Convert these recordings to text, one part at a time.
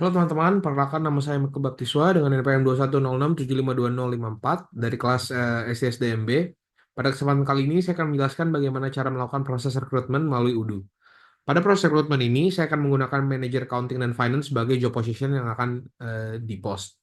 Halo teman-teman, perkenalkan nama saya Michael Baptiswa dengan NPM 2106752054 dari kelas SDSDMB. Pada kesempatan kali ini saya akan menjelaskan bagaimana cara melakukan proses rekrutmen melalui UDU. Pada proses rekrutmen ini, saya akan menggunakan manajer accounting dan finance sebagai job position yang akan di-post.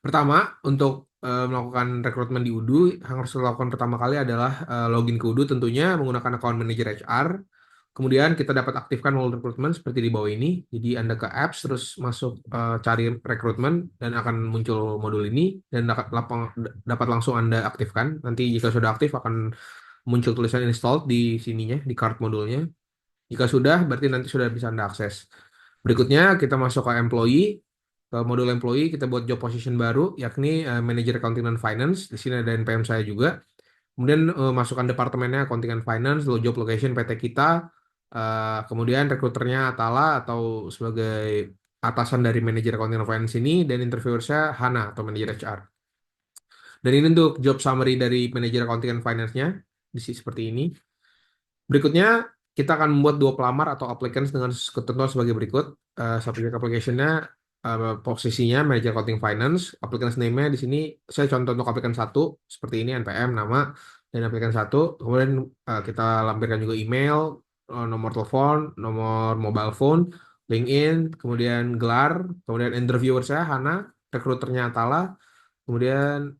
Pertama, untuk melakukan rekrutmen di UDU, yang harus dilakukan pertama kali adalah login ke UDU tentunya menggunakan account manager HR. Kemudian kita dapat aktifkan role recruitment seperti di bawah ini. Jadi Anda ke apps, terus masuk cari rekrutmen, dan akan muncul modul ini, dan dapat langsung Anda aktifkan. Nanti jika sudah aktif akan muncul tulisan installed di sininya, di card modulnya. Jika sudah, berarti nanti sudah bisa Anda akses. Berikutnya kita masuk ke employee. Ke modul employee kita buat job position baru, yakni manager accounting dan finance. Di sini ada NPM saya juga. Kemudian masukkan departemennya accounting and finance, lalu job location PT kita, kemudian rekruternya Atala atau sebagai atasan dari manajer accounting and finance ini, dan interviewersnya Hana atau manajer HR. Dan ini untuk job summary dari manajer accounting and finance-nya di sini seperti ini. Berikutnya kita akan membuat dua pelamar atau applicants dengan ketentuan sebagai berikut. Subject application-nya, posisinya manager accounting finance, applicants name-nya di sini saya contoh untuk applicant 1 seperti ini, NPM nama dan applicant 1. Kemudian kita lampirkan juga email, nomor telepon, nomor mobile phone, LinkedIn, kemudian gelar, kemudian interviewer saya Hana, rekruternya Atala, kemudian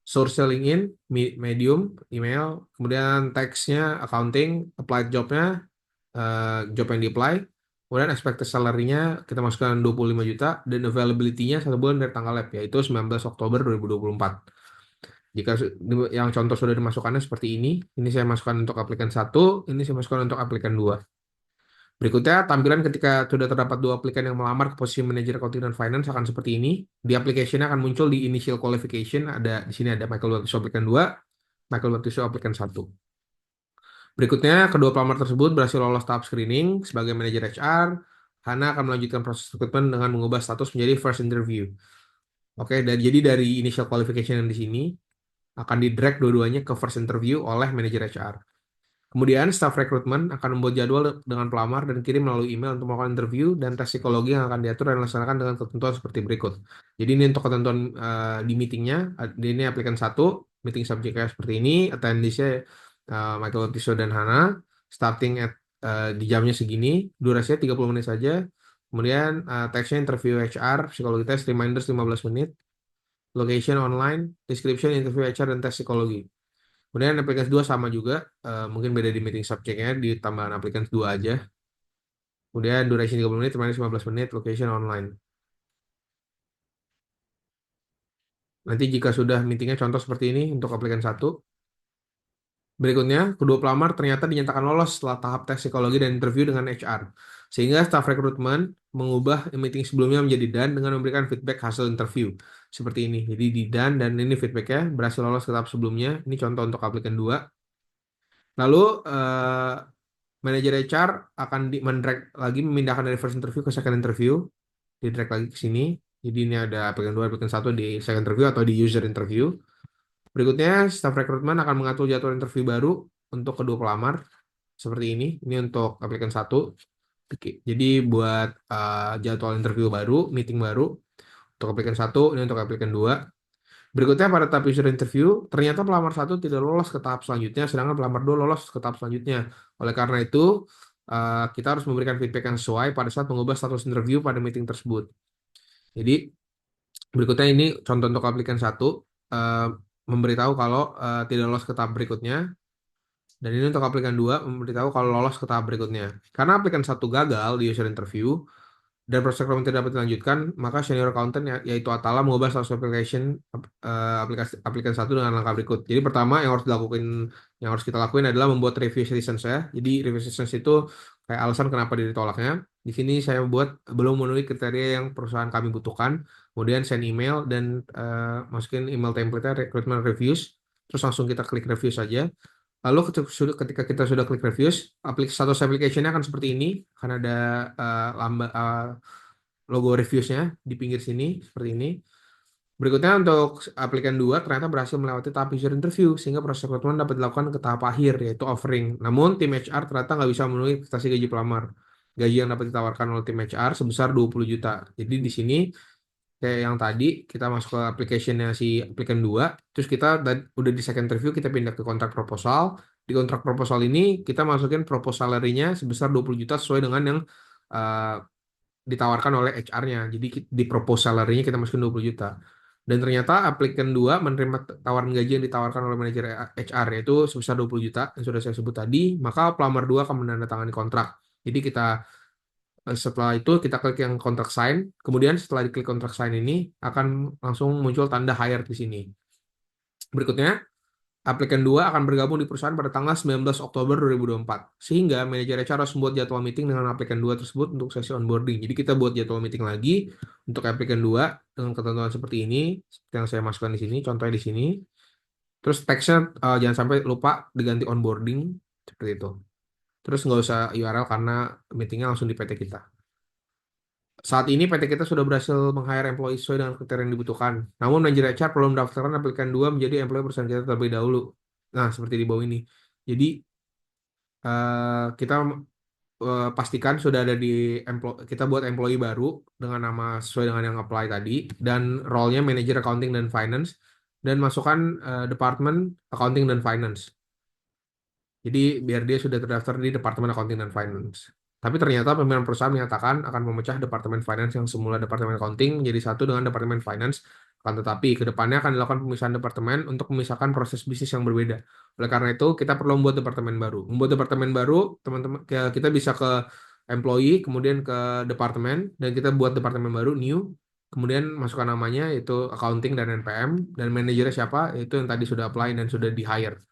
source LinkedIn, medium, email, kemudian text-nya accounting, applied job-nya, job yang di-apply, kemudian expected salary-nya kita masukkan 25 juta, dan availability-nya 1 bulan dari tanggal lab, yaitu 19 Oktober 2024. Jika yang contoh sudah dimasukkannya seperti ini saya masukkan untuk aplikan 1, ini saya masukkan untuk aplikan 2. Berikutnya, tampilan ketika sudah terdapat dua aplikan yang melamar ke posisi manajer accounting dan finance akan seperti ini. Di application akan muncul di initial qualification, di sini ada Michael Baptiswa aplikan 2, Michael Baptiswa aplikan 1. Berikutnya, kedua pelamar tersebut berhasil lolos tahap screening sebagai manajer HR. Hana akan melanjutkan proses rekrutmen dengan mengubah status menjadi first interview. Oke, dan jadi dari initial qualification yang di sini akan di-drag dua-duanya ke first interview oleh manajer HR. Kemudian, staff rekrutmen akan membuat jadwal dengan pelamar dan kirim melalui email untuk melakukan interview dan tes psikologi yang akan diatur dan dilaksanakan dengan ketentuan seperti berikut. Jadi ini untuk ketentuan di meetingnya, ini aplikan 1, meeting subjeknya seperti ini, attendee-nya Michael Baptiswa dan Hana, starting di jamnya segini, durasinya 30 menit saja. Kemudian text-nya interview HR, psikologi tes, reminders 15 menit, location online, description interview HR dan tes psikologi. Kemudian aplikasi 2 sama juga, mungkin beda di meeting subject-nya, di tambahan aplikasi 2 aja. Kemudian duration 30 menit, reminders 15 menit, location online. Nanti jika sudah meetingnya contoh seperti ini untuk aplikasi 1. Berikutnya, kedua pelamar ternyata dinyatakan lolos setelah tahap tes psikologi dan interview dengan HR. Sehingga staf rekrutmen mengubah meeting sebelumnya menjadi done dengan memberikan feedback hasil interview. Seperti ini. Jadi di done, dan ini feedbacknya berhasil lolos ke tahap sebelumnya. Ini contoh untuk aplikasi 2. Lalu, manajer HR akan mendrag lagi, memindahkan dari first interview ke second interview. Di-drag lagi ke sini. Jadi ini ada applicant 2, applicant 1 di second interview atau di user interview. Berikutnya, staff rekrutmen akan mengatur jadwal interview baru untuk kedua pelamar. Seperti ini. Ini untuk applicant 1. Jadi buat jadwal interview baru, meeting baru. Untuk applicant 1, ini untuk applicant 2. Berikutnya, pada tahap user interview, ternyata pelamar 1 tidak lolos ke tahap selanjutnya, sedangkan pelamar 2 lolos ke tahap selanjutnya. Oleh karena itu, kita harus memberikan feedback yang sesuai pada saat mengubah status interview pada meeting tersebut. Jadi, berikutnya ini contoh untuk aplikasi 1, memberitahu kalau tidak lolos ke tahap berikutnya. Dan ini untuk aplikasi 2, memberitahu kalau lolos ke tahap berikutnya. Karena aplikasi 1 gagal di user interview, dan proses rekrutmen tidak dapat dilanjutkan, maka senior accountant yaitu Atala mengubah status application aplikasi 1 dengan langkah berikut. Jadi pertama yang harus kita lakuin adalah membuat review license ya. Jadi review license itu kayak alasan kenapa ditolaknya. Di sini saya buat belum memenuhi kriteria yang perusahaan kami butuhkan. Kemudian send email dan masukin email template-nya recruitment reviews. Terus langsung kita klik review saja. Lalu ketika kita sudah klik reviews, status application-nya akan seperti ini, akan ada logo reviews-nya di pinggir sini, seperti ini. Berikutnya untuk aplikan 2 ternyata berhasil melewati tahap user interview, sehingga proses rekrutmen dapat dilakukan ke tahap akhir, yaitu offering. Namun tim HR ternyata nggak bisa memenuhi ekspektasi gaji pelamar. gaji yang dapat ditawarkan oleh tim HR sebesar 20 juta. Jadi di sini kayak yang tadi kita masuk ke application-nya si applicant 2, terus kita udah di second review kita pindah ke kontrak proposal. Di kontrak proposal ini kita masukin proposal salary-nya sebesar 20 juta sesuai dengan yang uh, ditawarkan oleh HR-nya. Jadi di proposal salary-nya kita masukin 20 juta. Dan ternyata applicant 2 menerima tawaran gaji yang ditawarkan oleh manajer HR yaitu sebesar 20 juta yang sudah saya sebut tadi, maka pelamar 2 akan menandatangani kontrak. Jadi setelah itu kita klik yang kontrak sign, kemudian setelah diklik kontrak sign ini akan langsung muncul tanda hire di sini. Berikutnya, aplikan 2 akan bergabung di perusahaan pada tanggal 19 Oktober 2024. Sehingga manajer HR harus membuat jadwal meeting dengan aplikan 2 tersebut untuk sesi onboarding. Jadi kita buat jadwal meeting lagi untuk aplikan 2 dengan ketentuan seperti ini, seperti yang saya masukkan di sini, contohnya di sini. Terus teksnya jangan sampai lupa diganti onboarding, seperti itu. Terus nggak usah URL karena meetingnya langsung di PT kita. Saat ini PT kita sudah berhasil meng-hire employee sesuai dengan kriteria yang dibutuhkan. Namun manajer HR perlu mendaftarkan aplikan 2 menjadi employee perusahaan kita terlebih dahulu. Nah, seperti di bawah ini. Jadi kita pastikan sudah ada di kita buat employee baru dengan nama sesuai dengan yang apply tadi dan role-nya manager accounting dan finance dan masukkan departemen accounting dan finance. Jadi biar dia sudah terdaftar di Departemen Accounting dan Finance. Tapi ternyata pimpinan perusahaan menyatakan akan memecah Departemen Finance yang semula Departemen Accounting menjadi satu dengan Departemen Finance. Akan tetapi ke depannya akan dilakukan pemisahan departemen untuk memisahkan proses bisnis yang berbeda. Oleh karena itu, kita perlu membuat departemen baru. Membuat departemen baru, teman-teman, kita bisa ke employee, kemudian ke departemen, dan kita buat departemen baru, new, kemudian masukkan namanya, yaitu accounting dan NPM, dan manajernya siapa, itu yang tadi sudah apply dan sudah di-hire.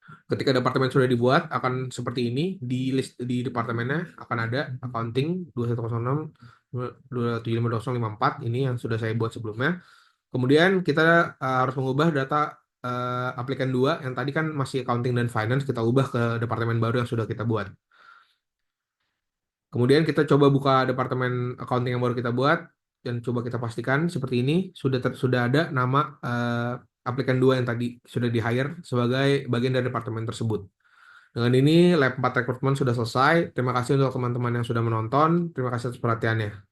Ketika departemen sudah dibuat akan seperti ini di list di departemennya akan ada accounting 2106 2752054 ini yang sudah saya buat sebelumnya. Kemudian kita harus mengubah data aplikan 2 yang tadi kan masih accounting dan finance kita ubah ke departemen baru yang sudah kita buat. Kemudian kita coba buka departemen accounting yang baru kita buat dan coba kita pastikan seperti ini sudah ada nama aplikan 2 yang tadi sudah di hire sebagai bagian dari departemen tersebut. Dengan ini lab 4 rekrutmen sudah selesai. Terima kasih untuk teman-teman yang sudah menonton. Terima kasih atas perhatiannya.